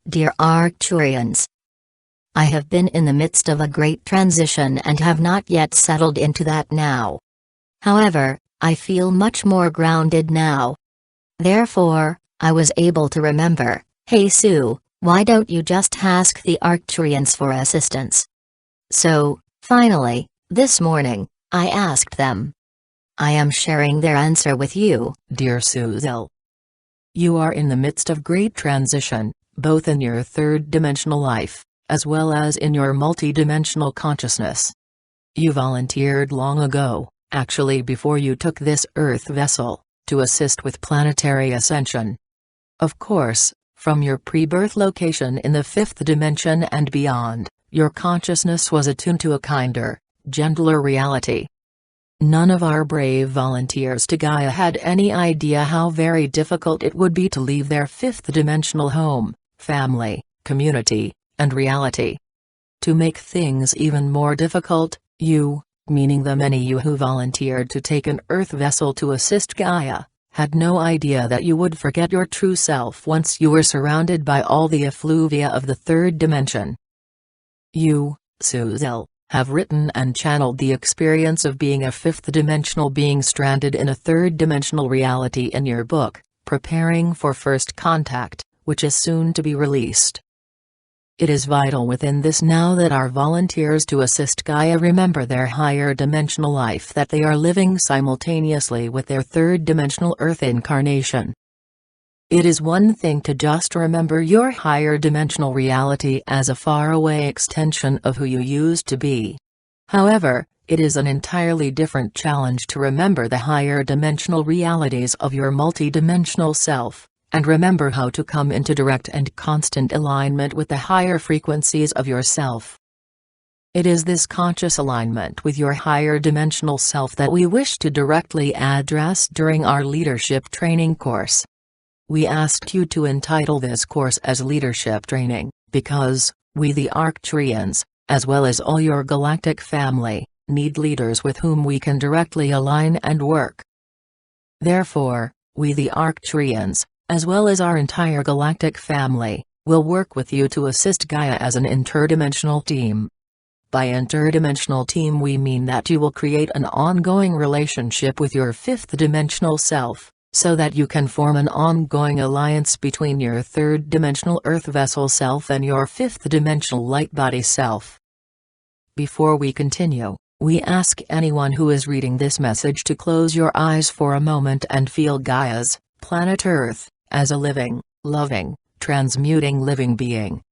Dear Arcturians, I have been in the midst of a great transition and have not yet settled into that now. However, I feel much more grounded now. Therefore, I was able to remember, hey Sue, why don't you just ask the Arcturians for assistance? So, finally, this morning, I asked them. I am sharing their answer with you, dear Suzelle. You are in the midst of great transition, both in your third-dimensional life, as well as in your multidimensional consciousness. You volunteered long ago, actually before you took this Earth vessel, to assist with planetary ascension. Of course, from your pre-birth location in the fifth dimension and beyond, your consciousness was attuned to a kinder, gentler reality. None of our brave volunteers to Gaia had any idea how very difficult it would be to leave their fifth-dimensional home, family, community, and reality. To make things even more difficult, you, meaning the many you who volunteered to take an Earth vessel to assist Gaia, had no idea that you would forget your true self once you were surrounded by all the effluvia of the third dimension. You, Suzelle, have written and channeled the experience of being a fifth-dimensional being stranded in a third-dimensional reality in your book, Preparing for First Contact, which is soon to be released. It is vital within this now that our volunteers to assist Gaia remember their higher dimensional life that they are living simultaneously with their third-dimensional Earth incarnation. It is one thing to just remember your higher dimensional reality as a faraway extension of who you used to be. However, it is an entirely different challenge to remember the higher dimensional realities of your multidimensional self, and remember how to come into direct and constant alignment with the higher frequencies of yourself. It is this conscious alignment with your higher dimensional self that we wish to directly address during our leadership training course. We asked you to entitle this course as Leadership Training, because, we the Arcturians, as well as all your galactic family, need leaders with whom we can directly align and work. Therefore, we the Arcturians, as well as our entire galactic family, will work with you to assist Gaia as an interdimensional team. By interdimensional team we mean that you will create an ongoing relationship with your fifth-dimensional self, so that you can form an ongoing alliance between your third-dimensional Earth vessel self and your fifth-dimensional light body self. Before we continue, we ask anyone who is reading this message to close your eyes for a moment and feel Gaia's, planet Earth, as a living, loving, transmuting living being.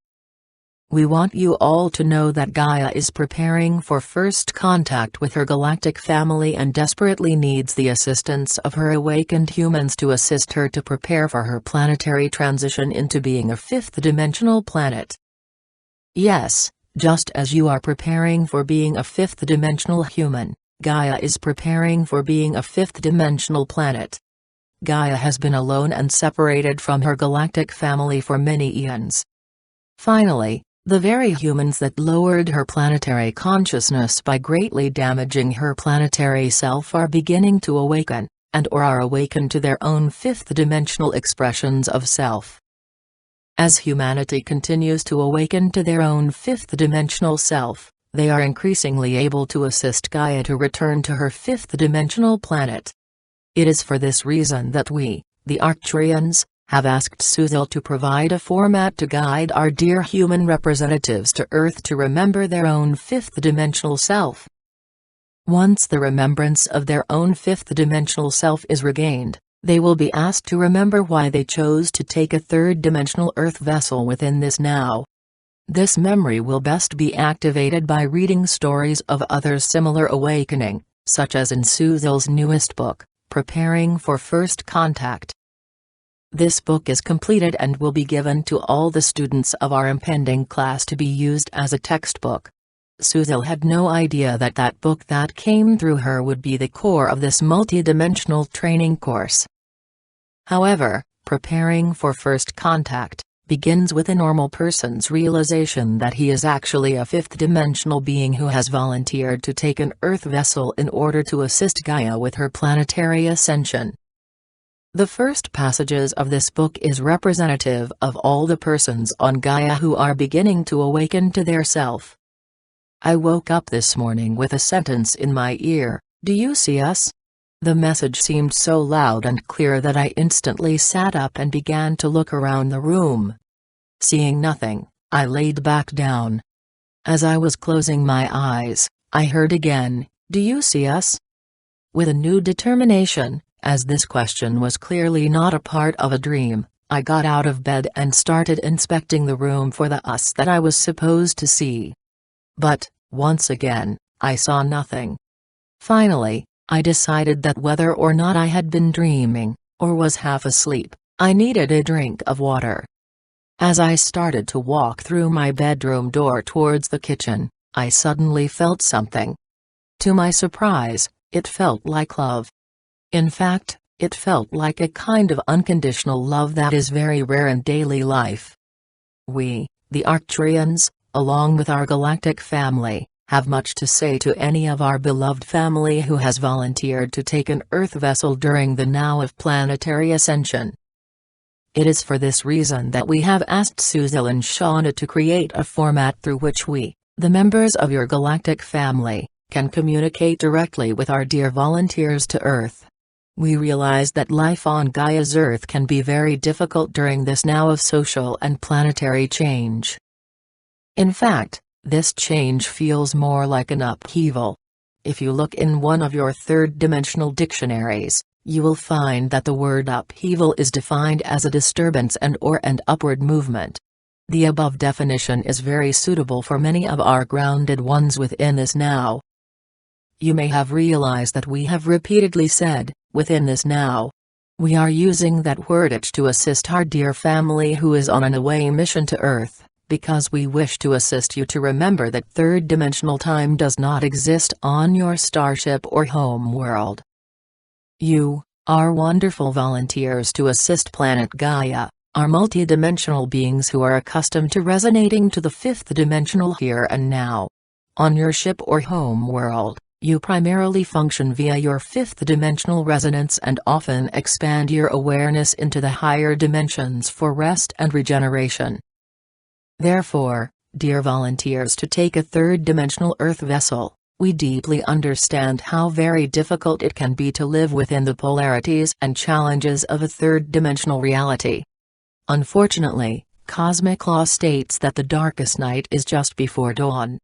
We want you all to know that Gaia is preparing for first contact with her galactic family and desperately needs the assistance of her awakened humans to assist her to prepare for her planetary transition into being a fifth-dimensional planet. Yes, just as you are preparing for being a fifth-dimensional human, Gaia is preparing for being a fifth-dimensional planet. Gaia has been alone and separated from her galactic family for many eons. Finally, the very humans that lowered her planetary consciousness by greatly damaging her planetary self are beginning to awaken, and/or are awakened to their own fifth-dimensional expressions of self. As humanity continues to awaken to their own fifth-dimensional self, they are increasingly able to assist Gaia to return to her fifth-dimensional planet. It is for this reason that we, the Arcturians, have asked Suzelle to provide a format to guide our dear human representatives to Earth to remember their own fifth-dimensional self. Once the remembrance of their own fifth-dimensional self is regained, they will be asked to remember why they chose to take a third-dimensional Earth vessel within this now. This memory will best be activated by reading stories of others' similar awakening, such as in Suzelle's newest book, Preparing for First Contact. This book is completed and will be given to all the students of our impending class to be used as a textbook. Suzelle had no idea that that book that came through her would be the core of this multidimensional training course. However, Preparing for First Contact begins with a normal person's realization that he is actually a fifth-dimensional being who has volunteered to take an Earth vessel in order to assist Gaia with her planetary ascension. The first passages of this book is representative of all the persons on Gaia who are beginning to awaken to their self. I woke up this morning with a sentence in my ear, "Do you see us?" The message seemed so loud and clear that I instantly sat up and began to look around the room. Seeing nothing, I laid back down. As I was closing my eyes, I heard again, "Do you see us?" With a new determination, as this question was clearly not a part of a dream, I got out of bed and started inspecting the room for the us that I was supposed to see. But, once again, I saw nothing. Finally, I decided that whether or not I had been dreaming, or was half asleep, I needed a drink of water. As I started to walk through my bedroom door towards the kitchen, I suddenly felt something. To my surprise, it felt like love. In fact, it felt like a kind of unconditional love that is very rare in daily life. We, the Arcturians, along with our galactic family, have much to say to any of our beloved family who has volunteered to take an Earth vessel during the now of planetary ascension. It is for this reason that we have asked Suzanne Lie to create a format through which we, the members of your galactic family, can communicate directly with our dear volunteers to Earth. We realize that life on Gaia's Earth can be very difficult during this now of social and planetary change. In fact, this change feels more like an upheaval. If you look in one of your third-dimensional dictionaries, you will find that the word upheaval is defined as a disturbance and/or an upward movement. The above definition is very suitable for many of our grounded ones within this now. You may have realized that we have repeatedly said, "within this now." We are using that wordage to assist our dear family who is on an away mission to Earth, because we wish to assist you to remember that third-dimensional time does not exist on your starship or home world. You, our wonderful volunteers to assist planet Gaia, are multidimensional beings who are accustomed to resonating to the fifth dimensional here and now. On your ship or home world, you primarily function via your fifth dimensional resonance and often expand your awareness into the higher dimensions for rest and regeneration. Therefore, dear volunteers to take a third-dimensional Earth vessel, we deeply understand how very difficult it can be to live within the polarities and challenges of a third-dimensional reality. Unfortunately, cosmic law states that the darkest night is just before dawn.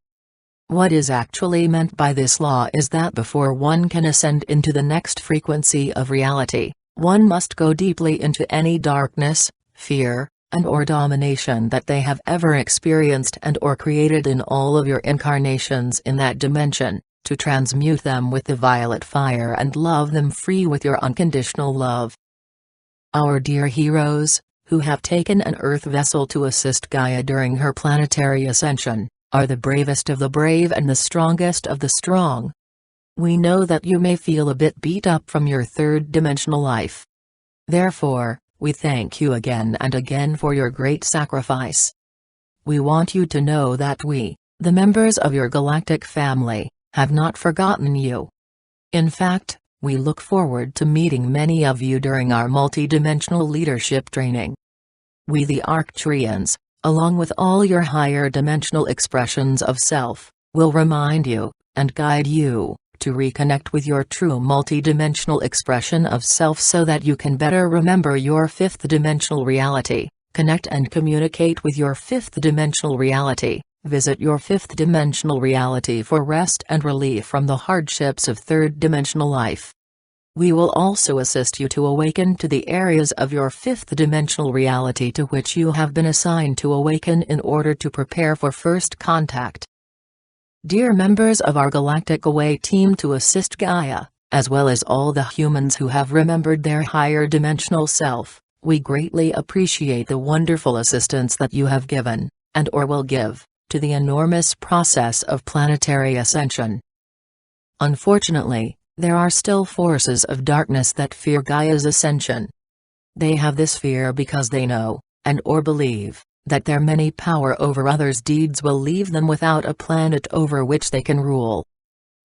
What is actually meant by this law is that before one can ascend into the next frequency of reality, one must go deeply into any darkness, fear, and/or domination that they have ever experienced and/or created in all of your incarnations in that dimension, to transmute them with the violet fire and love them free with your unconditional love. Our dear heroes, who have taken an Earth vessel to assist Gaia during her planetary ascension, are the bravest of the brave and the strongest of the strong. We know that you may feel a bit beat up from your third-dimensional life. Therefore, we thank you again and again for your great sacrifice. We want you to know that we, the members of your galactic family, have not forgotten you. In fact, we look forward to meeting many of you during our multidimensional leadership training. We the Arcturians, along with all your higher dimensional expressions of self, will remind you, and guide you, to reconnect with your true multidimensional expression of self so that you can better remember your fifth dimensional reality, connect and communicate with your fifth dimensional reality, visit your fifth dimensional reality for rest and relief from the hardships of third dimensional life. We will also assist you to awaken to the areas of your fifth dimensional reality to which you have been assigned to awaken in order to prepare for first contact. Dear members of our Galactic Away team to assist Gaia, as well as all the humans who have remembered their higher dimensional self, we greatly appreciate the wonderful assistance that you have given, and/or will give, to the enormous process of planetary ascension. Unfortunately, there are still forces of darkness that fear Gaia's ascension. They have this fear because they know, and/or believe, that their many power over others' deeds will leave them without a planet over which they can rule.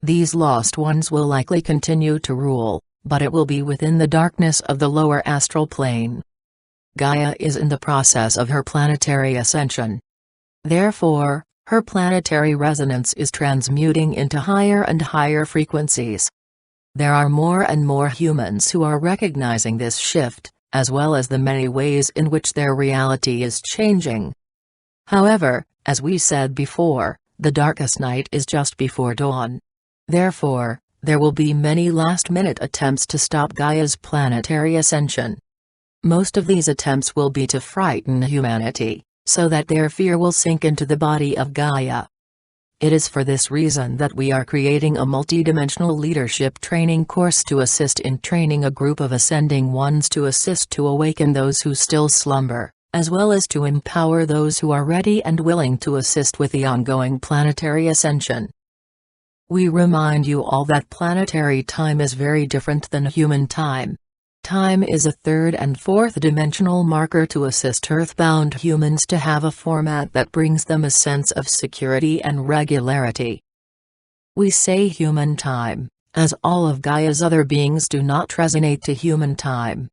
These lost ones will likely continue to rule, but it will be within the darkness of the lower astral plane. Gaia is in the process of her planetary ascension. Therefore, her planetary resonance is transmuting into higher and higher frequencies. There are more and more humans who are recognizing this shift, as well as the many ways in which their reality is changing. However, as we said before, the darkest night is just before dawn. Therefore, there will be many last-minute attempts to stop Gaia's planetary ascension. Most of these attempts will be to frighten humanity, so that their fear will sink into the body of Gaia. It is for this reason that we are creating a multidimensional leadership training course to assist in training a group of ascending ones to assist to awaken those who still slumber, as well as to empower those who are ready and willing to assist with the ongoing planetary ascension. We remind you all that planetary time is very different than human time. Time is a third and fourth dimensional marker to assist earthbound humans to have a format that brings them a sense of security and regularity. We say human time, as all of Gaia's other beings do not resonate to human time.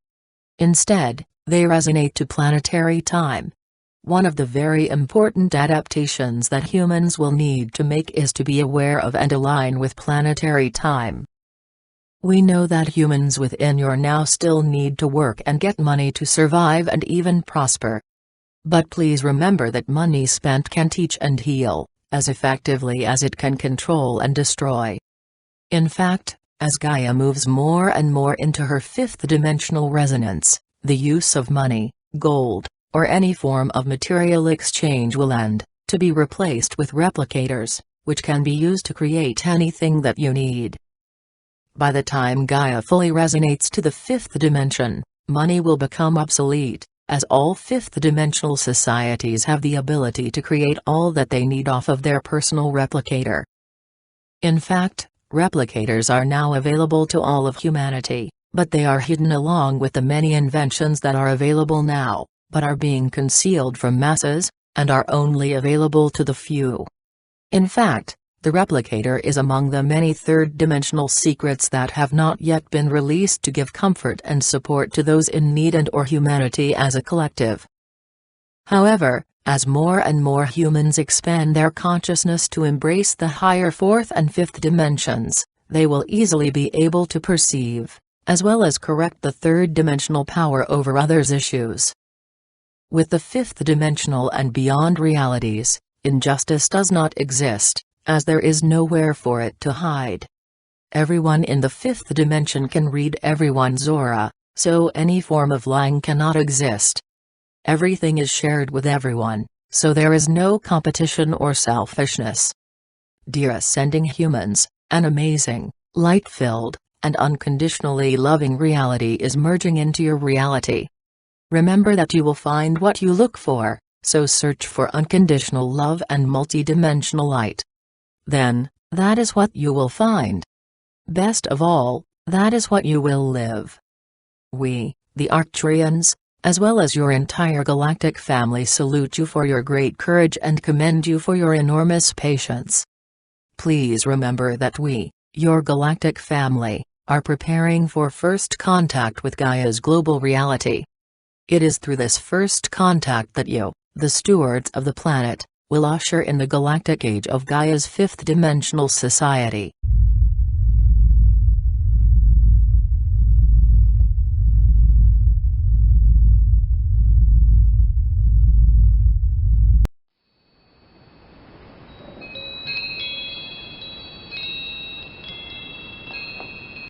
Instead, they resonate to planetary time. One of the very important adaptations that humans will need to make is to be aware of and align with planetary time. We know that humans within your now still need to work and get money to survive and even prosper. But please remember that money spent can teach and heal, as effectively as it can control and destroy. In fact, as Gaia moves more and more into her fifth dimensional resonance, the use of money, gold, or any form of material exchange will end, to be replaced with replicators, which can be used to create anything that you need. By the time Gaia fully resonates to the fifth dimension, money will become obsolete, as all fifth-dimensional societies have the ability to create all that they need off of their personal replicator. In fact, replicators are now available to all of humanity, but they are hidden along with the many inventions that are available now, but are being concealed from masses, and are only available to the few. In fact, the replicator is among the many third-dimensional secrets that have not yet been released to give comfort and support to those in need and/or humanity as a collective. However, as more and more humans expand their consciousness to embrace the higher fourth and fifth dimensions, they will easily be able to perceive, as well as correct the third-dimensional power over others' issues. With the fifth-dimensional and beyond realities, injustice does not exist, as there is nowhere for it to hide. Everyone in the fifth dimension can read everyone's aura, so any form of lying cannot exist. Everything is shared with everyone, so there is no competition or selfishness. Dear ascending humans, an amazing, light-filled, and unconditionally loving reality is merging into your reality. Remember that you will find what you look for, so search for unconditional love and multidimensional light. Then, that is what you will find. Best of all, that is what you will live. We, the Arcturians, as well as your entire galactic family, salute you for your great courage and commend you for your enormous patience. Please remember that we, your galactic family, are preparing for first contact with Gaia's global reality. It is through this first contact that you, the stewards of the planet, will usher in the galactic age of Gaia's fifth-dimensional society.